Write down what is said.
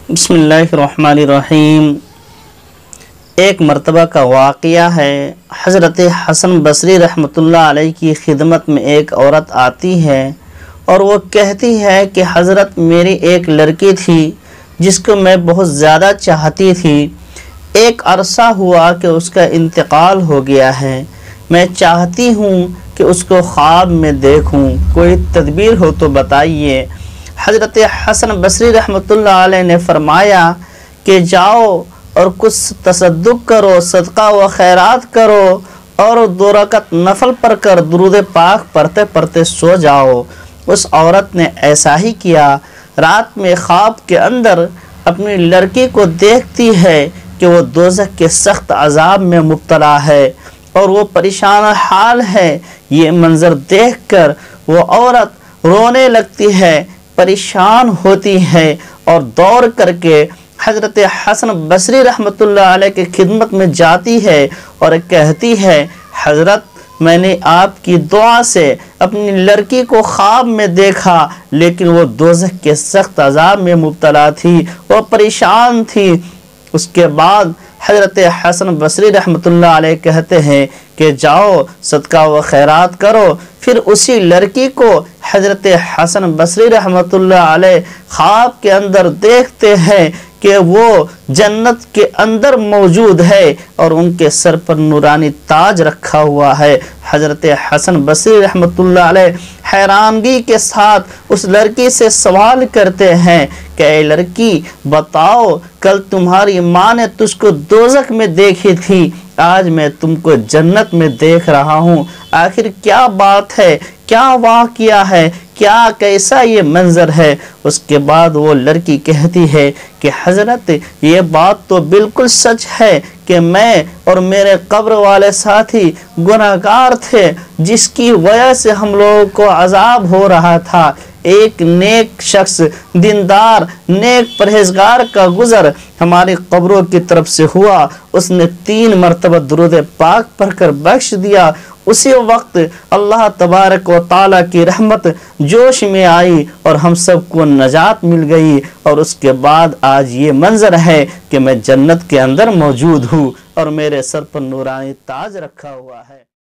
بسم اللہ الرحمن الرحیم۔ ایک مرتبہ کا واقعہ ہے۔ حضرت حسن بصری رحمۃ اللہ علیہ کی خدمت میں ایک عورت آتی ہے اور وہ کہتی ہے کہ حضرت میری ایک لڑکی تھی جس کو میں بہت زیادہ چاہتی تھی۔ ایک عرصہ ہوا کہ اس کا انتقال ہو گیا ہے۔ میں چاہتی ہوں کہ اس کو خواب میں دیکھوں، کوئی تدبیر ہو تو بتائیے۔ حضرت حسن بصری رحمۃ اللہ علیہ نے فرمایا کہ جاؤ اور کچھ تصدق کرو، صدقہ و خیرات کرو اور 2 رکعت نفل پڑھ کر درود پاک پڑھتے پڑھتے سو جاؤ۔ اس عورت نے ایسا ہی کیا۔ رات میں خواب کے اندر اپنی لڑکی کو دیکھتی ہے کہ وہ دوزخ کے سخت عذاب میں مبتلا ہے اور وہ پریشان حال ہے۔ یہ منظر دیکھ کر وہ عورت رونے لگتی ہے، پریشان ہوتی ہے اور دوڑ کر کے حضرت حسن بصری رحمۃ اللہ علیہ کی خدمت میں جاتی ہے اور کہتی ہے، حضرت میں نے آپ کی دعا سے اپنی لڑکی کو خواب میں دیکھا، لیکن وہ دوزخ کے سخت عذاب میں مبتلا تھی، وہ پریشان تھی۔ اس کے بعد حضرت حسن بصری رحمۃ اللہ علیہ کہتے ہیں کہ جاؤ صدقہ و خیرات کرو۔ پھر اسی لڑکی کو حضرت حسن بصری رحمۃ اللہ علیہ خواب کے اندر دیکھتے ہیں کہ وہ جنت کے اندر موجود ہے اور ان کے سر پر نورانی تاج رکھا ہوا ہے۔ حضرت حسن بصری رحمۃ اللہ علیہ حیرانگی کے ساتھ اس لڑکی سے سوال کرتے ہیں کہ اے لڑکی بتاؤ، کل تمہاری ماں نے تجھ کو دوزخ میں دیکھی تھی، آج میں تم کو جنت میں دیکھ رہا ہوں، آخر کیا بات ہے، کیا واقعہ ہے، کیا کیسا یہ منظر ہے؟ اس کے بعد وہ لڑکی کہتی ہے کہ حضرت یہ بات تو بالکل سچ ہے کہ میں اور میرے قبر والے ساتھی گناہگار تھے، جس کی وجہ سے ہم لوگوں کو عذاب ہو رہا تھا۔ ایک نیک شخص، دیندار، نیک پرہیزگار کا گزر ہماری قبروں کی طرف سے ہوا، اس نے 3 مرتبہ درود پاک پڑھ کر بخش دیا۔ اسی وقت اللہ تبارک و تعالیٰ کی رحمت جوش میں آئی اور ہم سب کو نجات مل گئی، اور اس کے بعد آج یہ منظر ہے کہ میں جنت کے اندر موجود ہوں اور میرے سر پر نورانی تاج رکھا ہوا ہے۔